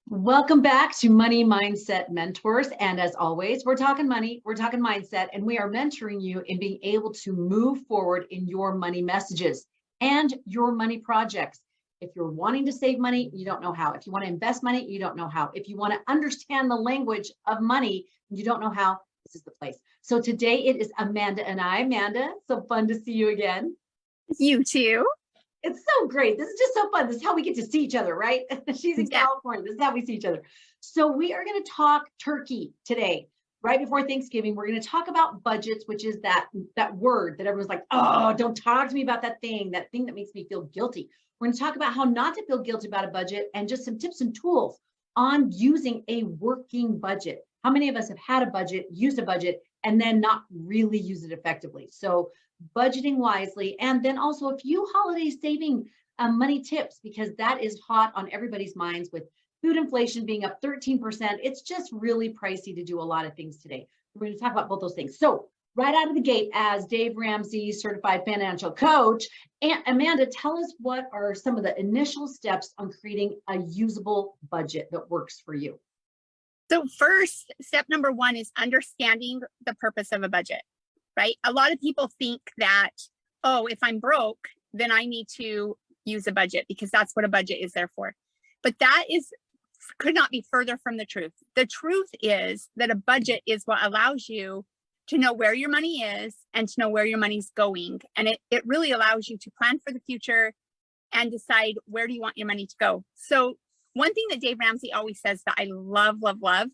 Welcome back to Money Mindset Mentors. And as always, we're talking money, we're talking mindset, and we are mentoring you in being able to move forward in your money messages and your money projects. If you're wanting to save money, you don't know how. If you want to invest money, you don't know how. If you want to understand the language of money, you don't know how, this is the place. So today it is Amanda and I. Amanda, so fun to see you again. You too. It's so great. This is just so fun. This is how we get to see each other, right? She's in California. This is how we see each other. So we are going to talk turkey today, right before Thanksgiving. We're going to talk about budgets, which is that word that everyone's like, oh, don't talk to me about that thing that makes me feel guilty. We're going to talk about how not to feel guilty about a budget and just some tips and tools on using a working budget. How many of us have had a budget, used a budget, and then not really use it effectively? So budgeting wisely, and then also a few holiday saving money tips, because that is hot on everybody's minds with food inflation being up 13%. It's just really pricey to do a lot of things today. We're going to talk about both those things. So right out of the gate, as Dave Ramsey certified financial coach, and Amanda, tell us what are some of the initial steps on creating a usable budget that works for you. So first, step number one is understanding the purpose of a budget. Right? A lot of people think that, oh, if I'm broke, then I need to use a budget because that's what a budget is there for. But that could not be further from the truth. The truth is that a budget is what allows you to know where your money is and to know where your money's going. And it really allows you to plan for the future and decide where do you want your money to go. So one thing that Dave Ramsey always says that I love, love, love,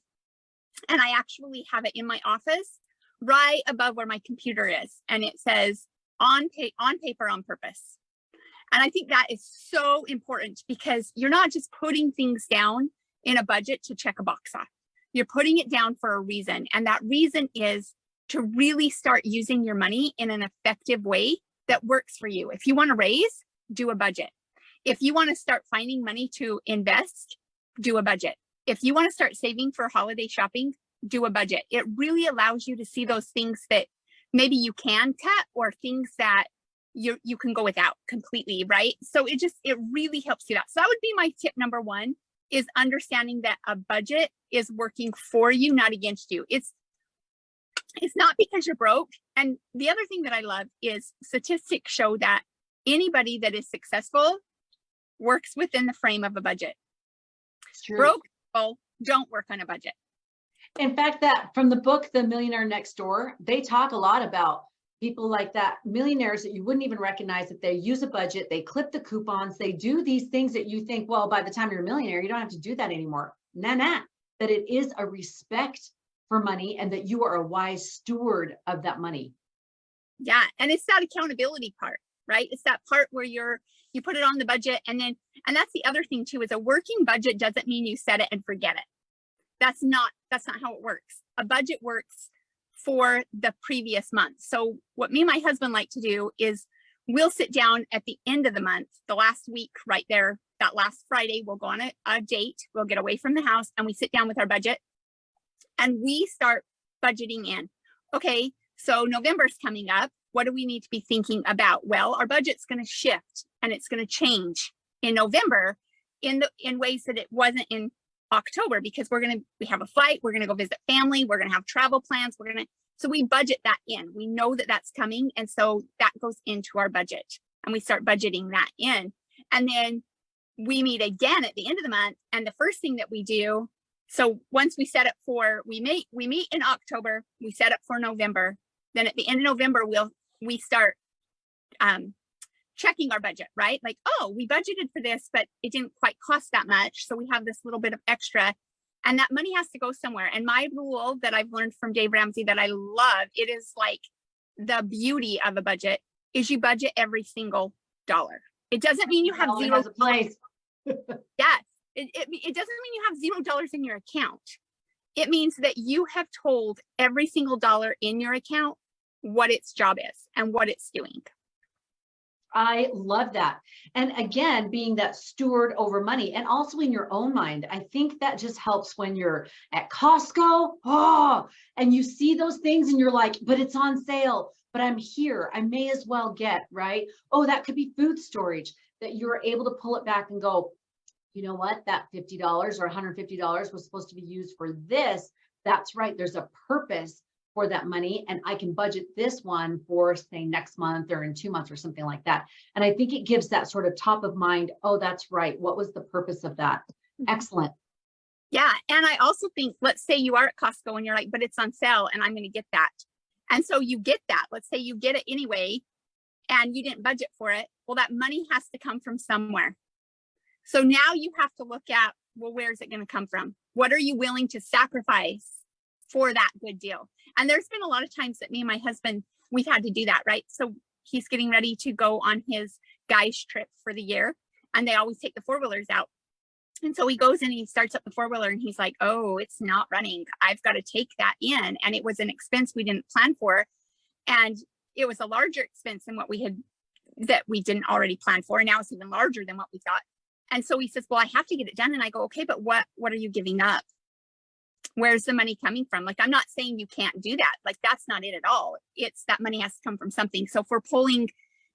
and I actually have it in my office right above where my computer is, and it says on paper, on purpose. And I think that is so important because you're not just putting things down in a budget to check a box off. You're putting it down for a reason, and that reason is to really start using your money in an effective way that works for you. If you want to raise, do a budget. If you want to start finding money to invest, do a budget. If you want to start saving for holiday shopping, do a budget. It really allows you to see those things that maybe you can cut or things that you can go without completely, right? So it really helps you out. So that would be my tip number one, is understanding that a budget is working for you, not against you. It's not because you're broke. And the other thing that I love is statistics show that anybody that is successful works within the frame of a budget. It's true. Broke people don't work on a budget. In fact, that from the book, The Millionaire Next Door, they talk a lot about people like that, millionaires that you wouldn't even recognize, that they use a budget, they clip the coupons, they do these things that you think, well, by the time you're a millionaire, you don't have to do that anymore. Nah, that it is a respect for money and that you are a wise steward of that money. Yeah, and it's that accountability part, right? It's that part where you put it on the budget, and that's the other thing too, is a working budget doesn't mean you set it and forget it. That's not how it works. A budget works for the previous month. So what me and my husband like to do is we'll sit down at the end of the month, the last week right there, that last Friday, we'll go on a date, we'll get away from the house, and we sit down with our budget and we start budgeting in. Okay, so November's coming up. What do we need to be thinking about? Well, our budget's going to shift and it's going to change in November in ways that it wasn't in October, because we have a flight, we're going to go visit family, we're going to have travel plans, so we budget that in. We know that that's coming, and so that goes into our budget, and we start budgeting that in. And then we meet again at the end of the month, and the first thing that we do, so once we set up we meet in October, we set up for November, then at the end of November we start checking our budget, right? Like, oh, we budgeted for this, but it didn't quite cost that much. So we have this little bit of extra, and that money has to go somewhere. And my rule that I've learned from Dave Ramsey that I love, it is like the beauty of a budget, is you budget every single dollar. It doesn't mean you have zero. Has a place. Yes. It doesn't mean you have $0 in your account. It means that you have told every single dollar in your account what its job is and what it's doing. I love that. And again, being that steward over money, and also in your own mind, I think that just helps when you're at Costco, and you see those things and you're like, but it's on sale, but I'm here, I may as well get, right? Oh, that could be food storage, that you're able to pull it back and go, you know what, that $50 or $150 was supposed to be used for this. That's right. There's a purpose for that money. And I can budget this one for, say, next month or in 2 months or something like that. And I think it gives that sort of top of mind. Oh, that's right. What was the purpose of that? Excellent. Yeah. And I also think, let's say you are at Costco and you're like, but it's on sale and I'm going to get that. And so you get that. Let's say you get it anyway, and you didn't budget for it. Well, that money has to come from somewhere. So now you have to look at, well, where's it going to come from? What are you willing to sacrifice for that good deal? And there's been a lot of times that me and my husband, we've had to do that, right? So he's getting ready to go on his guys trip for the year, and they always take the four-wheelers out. And so he goes and he starts up the four-wheeler and he's like, oh, it's not running. I've got to take that in. And it was an expense we didn't plan for. And it was a larger expense than what we didn't already plan for. And now it's even larger than what we thought. And so he says, well, I have to get it done. And I go, okay, but what are you giving up? Where's the money coming from? Like, I'm not saying you can't do that. Like, that's not it at all. It's that money has to come from something. So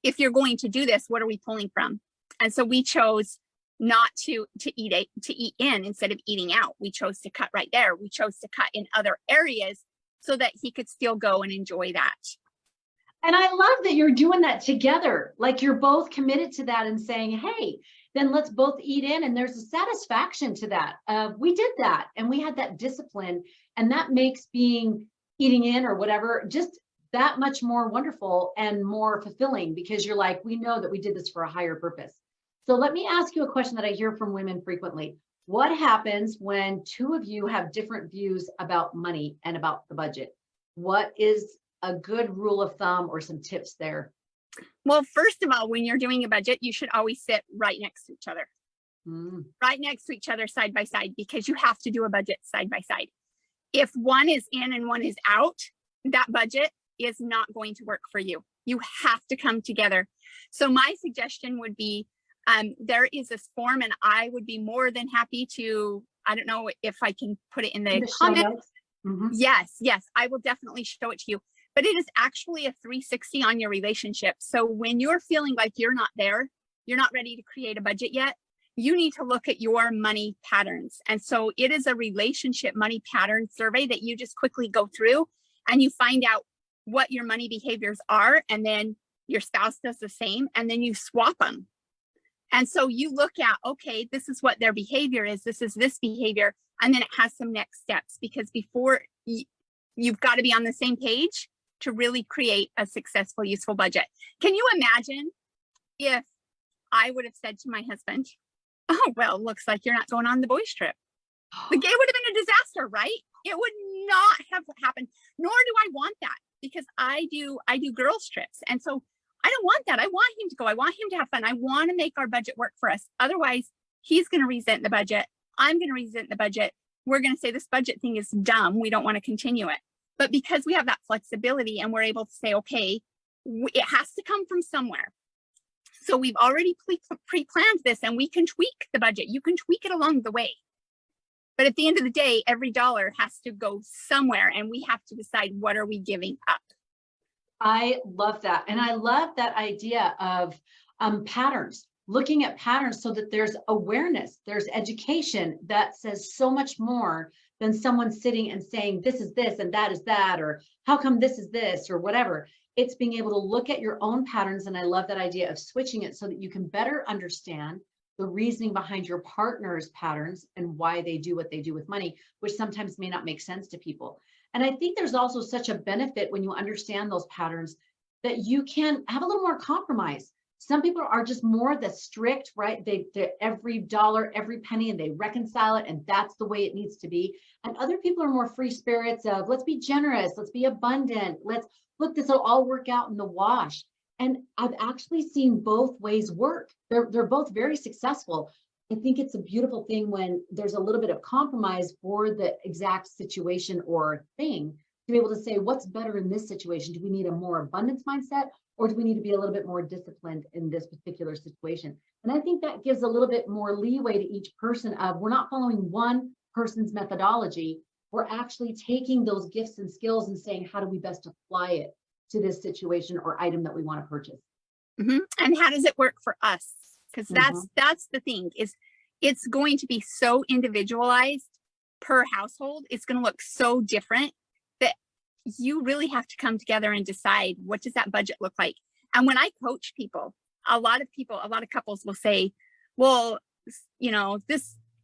if you're going to do this, what are we pulling from? And so we chose not to eat in instead of eating out. We chose to cut right there. We chose to cut in other areas so that he could still go and enjoy that. And I love that you're doing that together. Like, you're both committed to that and saying, hey, then let's both eat in. And there's a satisfaction to that. We did that and we had that discipline, and that makes eating in or whatever just that much more wonderful and more fulfilling, because you're like, we know that we did this for a higher purpose. So let me ask you a question that I hear from women frequently. What happens when two of you have different views about money and about the budget? What is a good rule of thumb or some tips there? Well, first of all, when you're doing a budget, you should always sit right next to each other, right next to each other, side by side, because you have to do a budget side by side. If one is in and one is out, that budget is not going to work for you. You have to come together. So my suggestion would be, there is this form, and I would be more than happy to, I don't know if I can put it in the comments. Yes, I will definitely show it to you. But it is actually a 360 on your relationship. So when you're feeling like you're not there, you're not ready to create a budget yet, you need to look at your money patterns. And so it is a relationship money pattern survey that you just quickly go through and you find out what your money behaviors are. And then your spouse does the same, and then you swap them. And so you look at, okay, this is what their behavior is. This is this behavior. And then it has some next steps, because before you've got to be on the same page to really create a successful, useful budget. Can you imagine if I would have said to my husband, oh, well, looks like you're not going on the boys trip? It would have been a disaster, right? It would not have happened, nor do I want that, because I do girls trips. And so I don't want that. I want him to go. I want him to have fun. I want to make our budget work for us. Otherwise, he's going to resent the budget. I'm going to resent the budget. We're going to say this budget thing is dumb. We don't want to continue it. But because we have that flexibility and we're able to say, okay, it has to come from somewhere. So we've already pre-planned this, and we can tweak the budget. You can tweak it along the way. But at the end of the day, every dollar has to go somewhere, and we have to decide, what are we giving up? I love that. And I love that idea of patterns, looking at patterns so that there's awareness, there's education that says so much more than someone sitting and saying, this is this and that is that, or how come this is this, or whatever. It's being able to look at your own patterns. And I love that idea of switching it so that you can better understand the reasoning behind your partner's patterns and why they do what they do with money, which sometimes may not make sense to people. And I think there's also such a benefit when you understand those patterns that you can have a little more compromise. Some people are just more the strict, right? They every dollar, every penny, and they reconcile it, and that's the way it needs to be. And other people are more free spirits of, let's be generous, let's be abundant, let's look, this will all work out in the wash. And I've actually seen both ways work. They're both very successful. I think it's a beautiful thing when there's a little bit of compromise for the exact situation or thing, to be able to say, what's better in this situation? Do we need a more abundance mindset, or do we need to be a little bit more disciplined in this particular situation? And I think that gives a little bit more leeway to each person of, we're not following one person's methodology. We're actually taking those gifts and skills and saying, how do we best apply it to this situation or item that we want to purchase? And how does it work for us? Because that's the thing, is it's going to be so individualized per household. It's going to look so different that you really have to come together and decide, what does that budget look like? And when I coach people, a lot of couples will say, well, you know,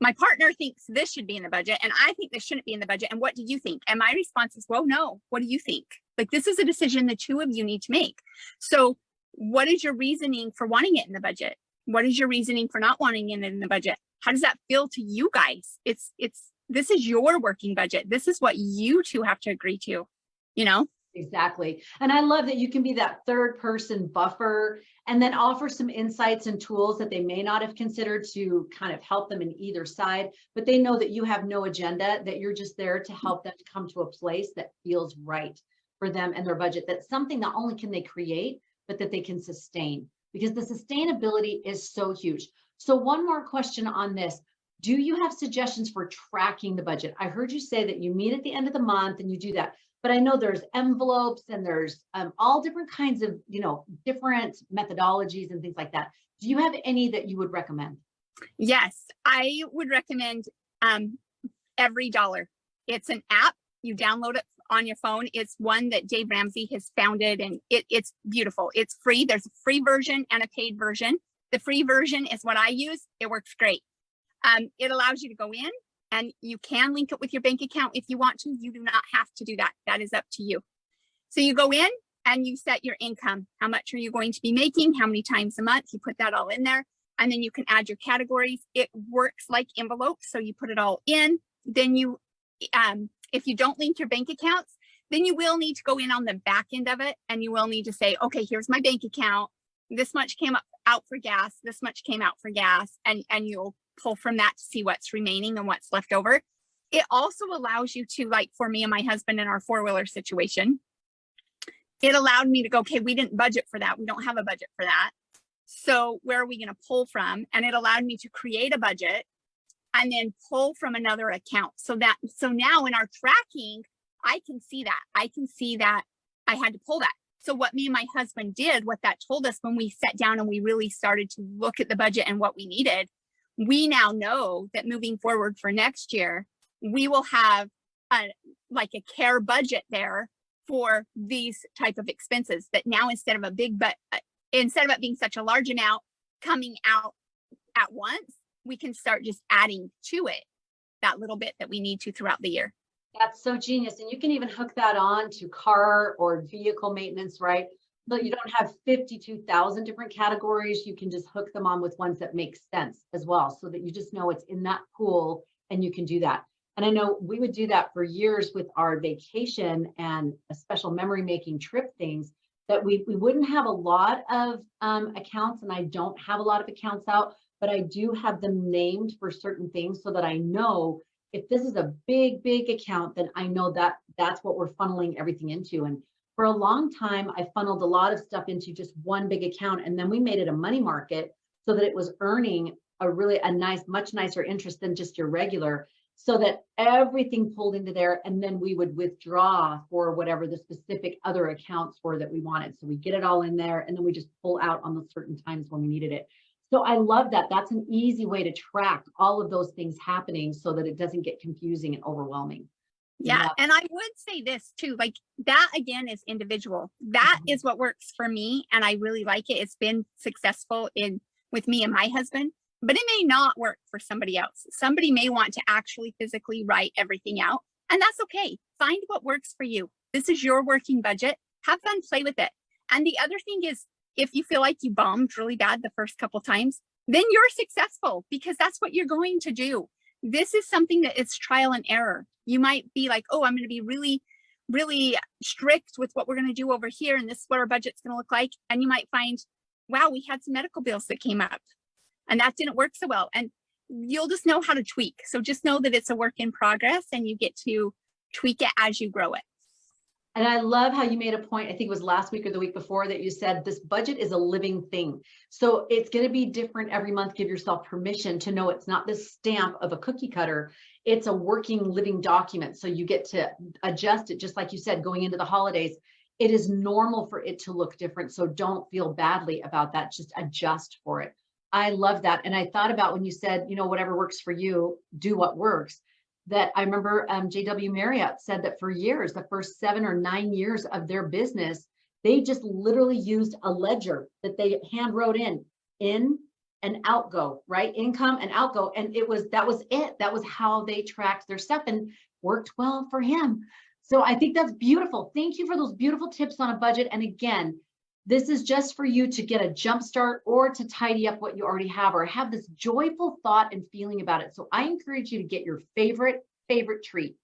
my partner thinks this should be in the budget and I think this shouldn't be in the budget. And what do you think? And my response is, well, no, what do you think? Like, this is a decision the two of you need to make. So what is your reasoning for wanting it in the budget? What is your reasoning for not wanting it in the budget? How does that feel to you guys? This is your working budget. This is what you two have to agree to, you know? Exactly. And I love that you can be that third person buffer and then offer some insights and tools that they may not have considered to kind of help them in either side, but they know that you have no agenda, that you're just there to help them to come to a place that feels right for them and their budget. That's something not only can they create, but that they can sustain, because the sustainability is so huge. So one more question on this. Do you have suggestions for tracking the budget? I heard you say that you meet at the end of the month and you do that. But I know there's envelopes and there's all different kinds of, different methodologies and things like that. Do you have any that you would recommend? Yes, I would recommend Every Dollar. It's an app. You download it on your phone. It's one that Dave Ramsey has founded, and it's beautiful. It's free. There's a free version and a paid version. The free version is what I use. It works great. It allows you to go in, and you can link it with your bank account if you want to. You do not have to do that. That is up to you. So you go in and you set your income. How much are you going to be making? How many times a month? You put that all in there, and then you can add your categories. It works like envelopes. So you put it all in. Then you, if you don't link your bank accounts, then you will need to go in on the back end of it, and you will need to say, okay, here's my bank account. This much came out for gas. This much came out for gas, and you'll pull from that to see what's remaining and what's left over. It also allows you to, like for me and my husband in our four-wheeler situation, it allowed me to go, okay, we didn't budget for that. We don't have a budget for that. So where are we going to pull from? And it allowed me to create a budget and then pull from another account. So now in our tracking, I can see that. I can see that I had to pull that. So what me and my husband did, what that told us when we sat down and we really started to look at the budget and what we needed, we now know that moving forward for next year, we will have a care budget there for these type of expenses. That now instead of it being such a large amount coming out at once, we can start just adding to it that little bit that we need to throughout the year. That's so genius. And you can even hook that on to car or vehicle maintenance, right? But you don't have 52,000 different categories. You can just hook them on with ones that make sense as well, so that you just know it's in that pool and you can do that. And I know we would do that for years with our vacation and a special memory making trip things, that we wouldn't have a lot of accounts, and I don't have a lot of accounts out, but I do have them named for certain things so that I know if this is a big, big account, then I know that that's what we're funneling everything into. And for a long time, I funneled a lot of stuff into just one big account, and then we made it a money market so that it was earning a nice, much nicer interest than just your regular, so that everything pulled into there, and then we would withdraw for whatever the specific other accounts were that we wanted. So we get it all in there, and then we just pull out on the certain times when we needed it. So I love that. That's an easy way to track all of those things happening so that it doesn't get confusing and overwhelming. Yeah. And I would say this too, like that again is individual. That is what works for me. And I really like it. It's been successful with me and my husband, but it may not work for somebody else. Somebody may want to actually physically write everything out, and that's okay. Find what works for you. This is your working budget. Have fun, play with it. And the other thing is, if you feel like you bombed really bad the first couple times, then you're successful, because that's what you're going to do. This is something that it's trial and error. You might be like, oh, I'm going to be really, really strict with what we're going to do over here, and this is what our budget's going to look like. And you might find, wow, we had some medical bills that came up and that didn't work so well. And you'll just know how to tweak. So just know that it's a work in progress, and you get to tweak it as you grow it. And I love how you made a point, I think it was last week or the week before, that you said this budget is a living thing. So it's going to be different every month. Give yourself permission to know it's not this stamp of a cookie cutter. It's a working, living document. So you get to adjust it, just like you said, going into the holidays. It is normal for it to look different. So don't feel badly about that. Just adjust for it. I love that. And I thought about when you said, whatever works for you, do what works. That I remember J.W. Marriott said that for years, the first 7 or 9 years of their business, they just literally used a ledger that they hand wrote in and outgo, right? Income and outgo. And that was it. That was how they tracked their stuff and worked well for him. So I think that's beautiful. Thank you for those beautiful tips on a budget. And again, this is just for you to get a jump start or to tidy up what you already have or have this joyful thought and feeling about it. So I encourage you to get your favorite treat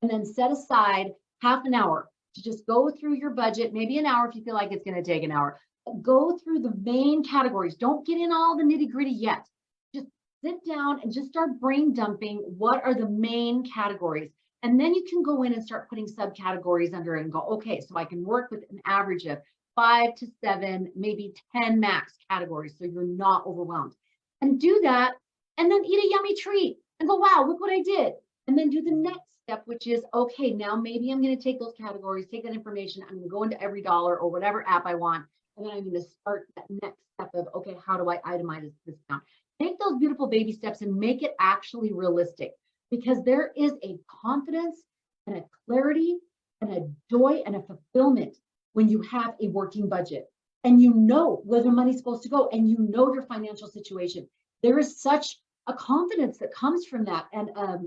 and then set aside half an hour to just go through your budget, maybe an hour if you feel like it's going to take an hour. Go through the main categories. Don't get in all the nitty gritty yet. Just sit down and just start brain dumping. What are the main categories? And then you can go in and start putting subcategories under it and go, okay, so I can work with an average of 5 to 7, maybe 10 max categories. So you're not overwhelmed. And do that. And then eat a yummy treat and go, wow, look what I did. And then do the next step, which is, okay, now maybe I'm going to take those categories, take that information. I'm going to go into every dollar or whatever app I want. And then I'm going to start that next step of, okay, how do I itemize this down? Take those beautiful baby steps and make it actually realistic, because there is a confidence and a clarity and a joy and a fulfillment when you have a working budget and you know where the money's supposed to go and you know your financial situation. There is such a confidence that comes from that, and a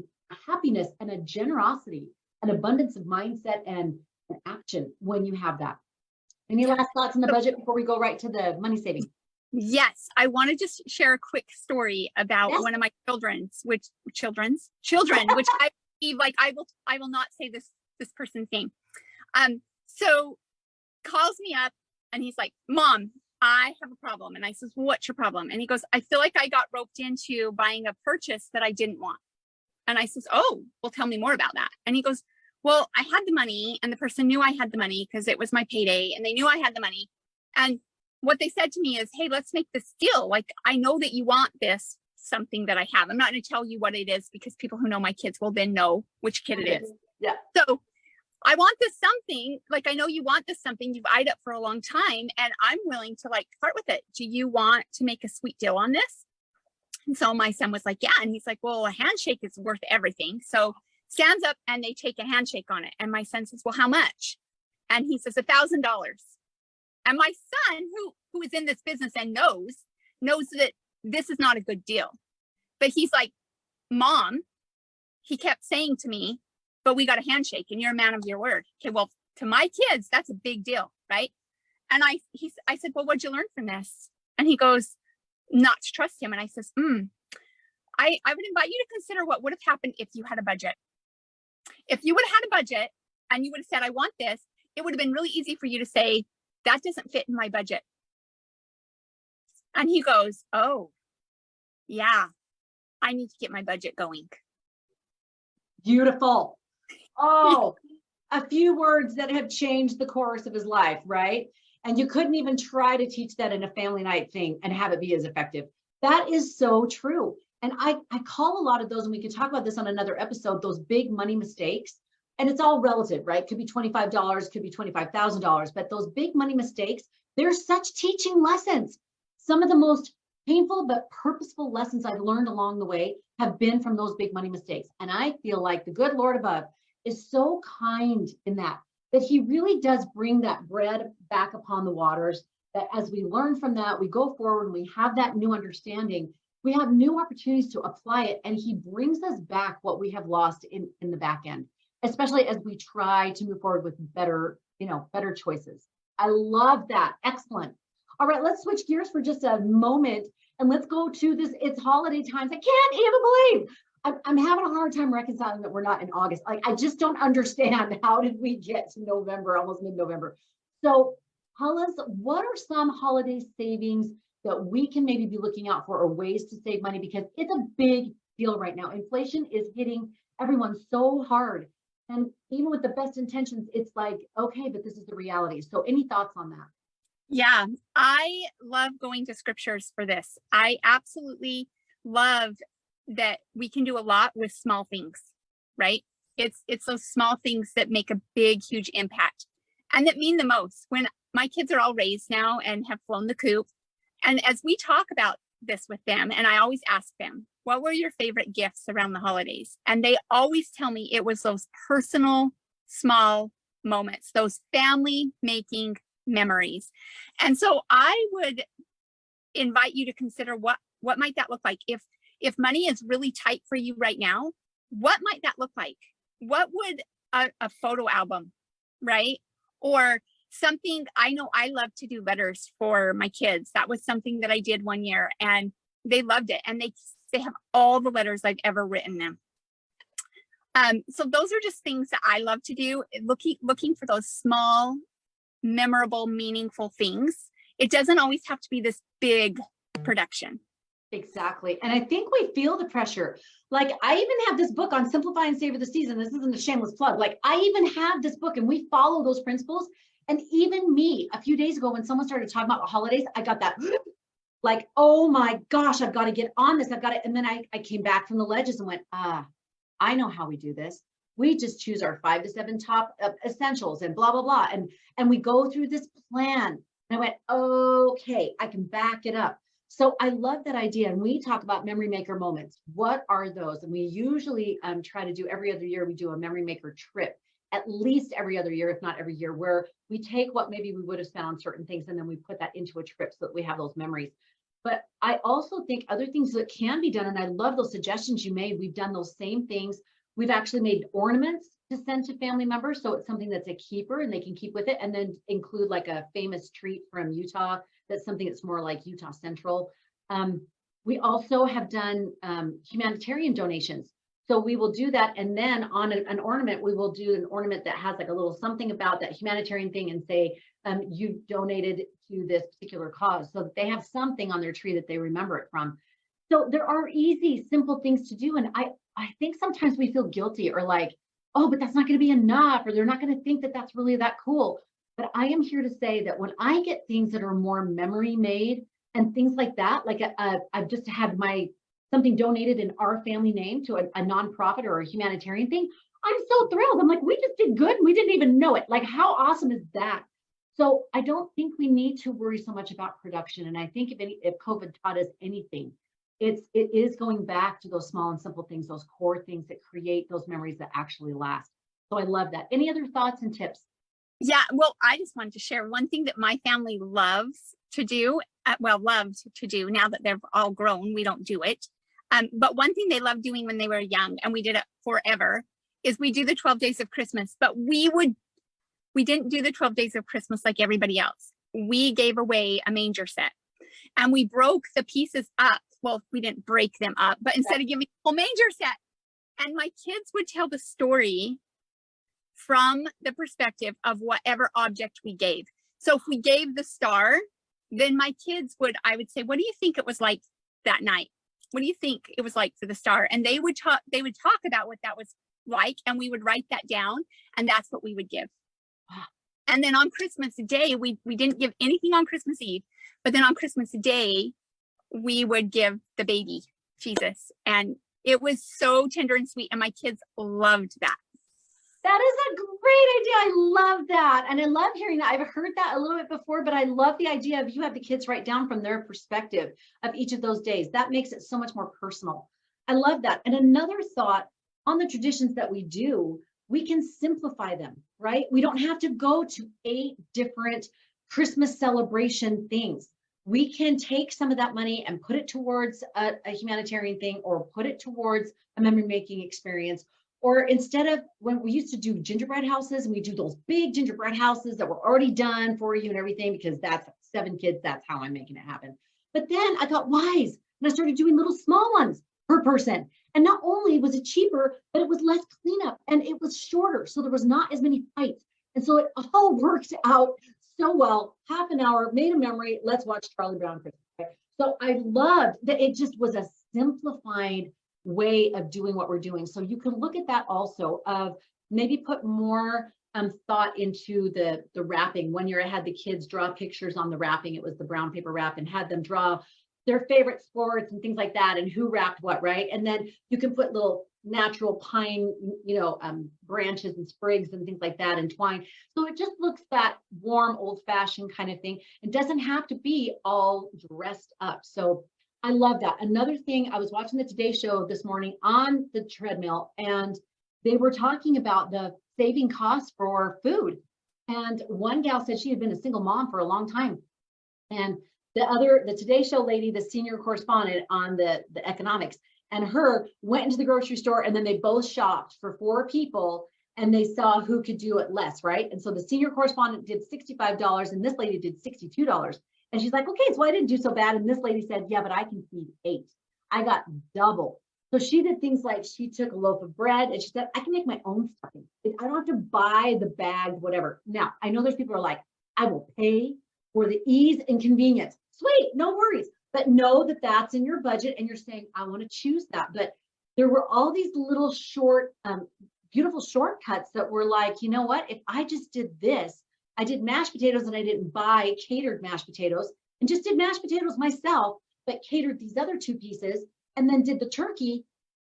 happiness and a generosity, an abundance of mindset and action when you have that. Any last thoughts on the budget before we go right to the money saving? Yes, I want to just share a quick story about one of my children, which I will not say this person's name. So calls me up and he's like, Mom, I have a problem. And I says, what's your problem? And he goes, I feel like I got roped into buying a purchase that I didn't want. And I says, oh, well, tell me more about that. And he goes, well, I had the money and the person knew I had the money because it was my payday and they knew I had the money. And what they said to me is, hey, let's make this deal. Like, I know that you want this, something that I have. I'm not going to tell you what it is because people who know my kids will then know which kid it is. Yeah. So I want this something, like, I know you want this something you've eyed up for a long time and I'm willing to part with it. Do you want to make a sweet deal on this? And so my son was like, yeah. And he's like, well, a handshake is worth everything. So stands up and they take a handshake on it. And my son says, well, how much? And he says, $1,000. And my son, who is in this business and knows that this is not a good deal. But he's like, Mom, he kept saying to me, but we got a handshake and you're a man of your word. Okay, well, to my kids, that's a big deal, right? And I said, well, what'd you learn from this? And he goes, not to trust him. And I says, I would invite you to consider what would have happened if you had a budget. If you would have had a budget and you would have said, I want this, it would have been really easy for you to say, that doesn't fit in my budget. And he goes, oh, yeah, I need to get my budget going. Beautiful. Oh, a few words that have changed the course of his life, right? And you couldn't even try to teach that in a family night thing and have it be as effective. That is so true. And I call a lot of those, and we can talk about this on another episode, those big money mistakes. And it's all relative, right? Could be $25, could be $25,000, but those big money mistakes, they're such teaching lessons. Some of the most painful but purposeful lessons I've learned along the way have been from those big money mistakes. And I feel like the good Lord above is so kind in that he really does bring that bread back upon the waters, that as we learn from that, we go forward and we have that new understanding, we have new opportunities to apply it. And he brings us back what we have lost in the back end, especially as we try to move forward with better choices. I love that. Excellent. All right, let's switch gears for just a moment and let's go to this. It's holiday times. I can't even believe I'm having a hard time reconciling that we're not in August. Like, I just don't understand, how did we get to November, almost mid-November? So tell us, what are some holiday savings that we can maybe be looking out for, or ways to save money? Because it's a big deal right now. Inflation is hitting everyone so hard. And even with the best intentions, it's like, okay, but this is the reality. So any thoughts on that? Yeah, I love going to scriptures for this. I absolutely love that we can do a lot with small things, right? It's those small things that make a big, huge impact and that mean the most. When my kids are all raised now and have flown the coop, and as we talk about this with them, and I always ask them, what were your favorite gifts around the holidays? And they always tell me it was those personal, small moments, those family making memories. And so I would invite you to consider what might that look like. If money is really tight for you right now, what might that look like? What would a photo album, right? Or something, I know I love to do letters for my kids. That was something that I did one year, and they loved it. And they have all the letters I've ever written them. So those are just things that I love to do, looking for those small, memorable, meaningful things. It doesn't always have to be this big production. Exactly. And I think we feel the pressure. Like, I even have this book on Simplify and Savor the Season. This isn't a shameless plug. Like, I even have this book, and we follow those principles. And even me, a few days ago, when someone started talking about the holidays, I got that like, oh my gosh, I've got to get on this. I've got it. And then I came back from the ledges and went, I know how we do this. We just choose our 5 to 7 top essentials and blah, blah, blah. And we go through this plan. And I went, okay, I can back it up. So I love that idea. And we talk about memory maker moments. What are those? And we usually try to do every other year, we do a memory maker trip, at least every other year, if not every year, where we take what maybe we would have spent on certain things, and then we put that into a trip so that we have those memories. But I also think other things that can be done, and I love those suggestions you made. We've done those same things. We've actually made ornaments to send to family members. So it's something that's a keeper and they can keep with it, and then include like a famous treat from Utah. That's something that's more like Utah Central. We also have done humanitarian donations. So we will do that. And then on an ornament, we will do an ornament that has like a little something about that humanitarian thing and say, you donated to this particular cause, so that they have something on their tree that they remember it from. So there are easy, simple things to do. And I think sometimes we feel guilty, or like, oh, but that's not going to be enough, or they're not going to think that that's really that cool. But I am here to say that when I get things that are more memory made and things like that, like I've just had something donated in our family name to a nonprofit or a humanitarian thing, I'm so thrilled. I'm like, we just did good and we didn't even know it. Like, how awesome is that? So I don't think we need to worry so much about production. And I think if COVID taught us anything, it is going back to those small and simple things, those core things that create those memories that actually last. So I love that. Any other thoughts and tips? Yeah, well, I just wanted to share one thing that my family loves to do. Loved to do. Now that they're all grown, we don't do it. But one thing they loved doing when they were young, and we did it forever, is we do the 12 days of Christmas. But we didn't do the 12 days of Christmas like everybody else. We gave away a manger set, and we broke the pieces up. Well, we didn't break them up, but instead of giving a whole manger set, and my kids would tell the story from the perspective of whatever object we gave. So if we gave the star, then my kids I would say, what do you think it was like that night? What do you think it was like for the star? And they would talk about what that was like, and we would write that down, and that's what we would give. And then on Christmas Day, we didn't give anything on Christmas Eve, but then on Christmas Day, we would give the baby Jesus. And it was so tender and sweet, and my kids loved that. That is a great idea. I love that. And I love hearing that. I've heard that a little bit before, but I love the idea of you have the kids write down from their perspective of each of those days. That makes it so much more personal. I love that. And another thought on the traditions that we do, we can simplify them, right? We don't have to go to 8 different Christmas celebration things. We can take some of that money and put it towards a humanitarian thing, or put it towards a memory making experience. Or instead of, when we used to do gingerbread houses, and we do those big gingerbread houses that were already done for you and everything, because that's 7 kids, that's how I'm making it happen. But then I got wise, and I started doing little small ones per person. And not only was it cheaper, but it was less cleanup, and it was shorter. So there was not as many fights. And so it all worked out so well. Half an hour, made a memory, let's watch Charlie Brown Christmas. Right? So I loved that it just was a simplified way of doing what we're doing. So you can look at that also, of maybe put more thought into the wrapping. One year I had the kids draw pictures on the wrapping. It was the brown paper wrap, and had them draw their favorite sports and things like that, and who wrapped what, right? And then you can put little natural pine, branches and sprigs and things like that, and twine. So it just looks that warm, old-fashioned kind of thing. It doesn't have to be all dressed up. So I love that. Another thing, I was watching the Today Show this morning on the treadmill, and they were talking about the saving costs for food. And one gal said she had been a single mom for a long time. And the Today Show lady, the senior correspondent on the economics, and her went into the grocery store, and then they both shopped for 4 people, and they saw who could do it less, right? And so the senior correspondent did $65 and this lady did $62. And she's like, okay, so I didn't do so bad. And this lady said, yeah, but I can feed 8. I got double. So she did things like she took a loaf of bread and she said, I can make my own stuffing. I don't have to buy the bagged whatever. Now, I know there's people who are like, I will pay for the ease and convenience. Sweet, no worries. But know that that's in your budget and you're saying, I want to choose that. But there were all these little short, beautiful shortcuts that were like, you know what, if I just did this, I did mashed potatoes and I didn't buy catered mashed potatoes and just did mashed potatoes myself, but catered these other 2 pieces and then did the turkey,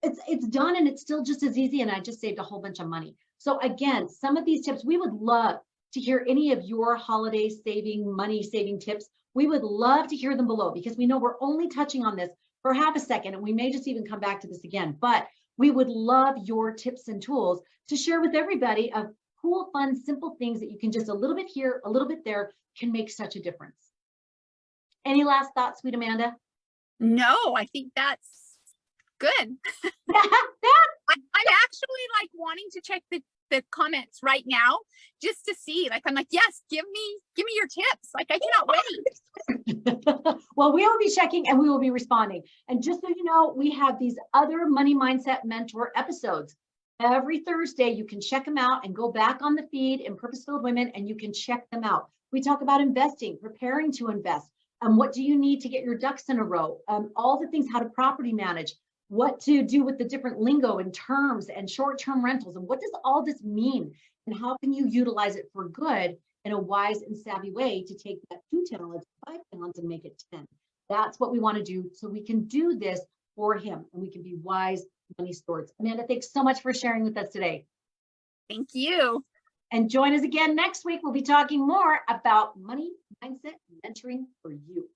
it's done and it's still just as easy. And I just saved a whole bunch of money. So again, some of these tips, we would love to hear any of your holiday saving, money saving tips. We would love to hear them below because we know we're only touching on this for half a second and we may just even come back to this again, but we would love your tips and tools to share with everybody of cool, fun, simple things that you can just a little bit here, a little bit there can make such a difference. Any last thoughts, sweet Amanda? No, I think that's good. I'm actually like wanting to check the comments right now just to see, like, I'm like, yes, give me your tips. Like, I cannot wait. Well, we will be checking and we will be responding. And just so you know, we have these other Money Mindset Mentor episodes. Every Thursday, you can check them out and go back on the feed in Purpose-Filled Women and you can check them out. We talk about investing, preparing to invest. What do you need to get your ducks in a row? All the things, how to property manage, what to do with the different lingo and terms and short-term rentals. And what does all this mean? And how can you utilize it for good in a wise and savvy way to take that 2 talents, 5 talents and make it 10? That's what we want to do so we can do this for him and we can be wise money stewards. Amanda, thanks so much for sharing with us today. Thank you. And join us again next week. We'll be talking more about money mindset mentoring for you.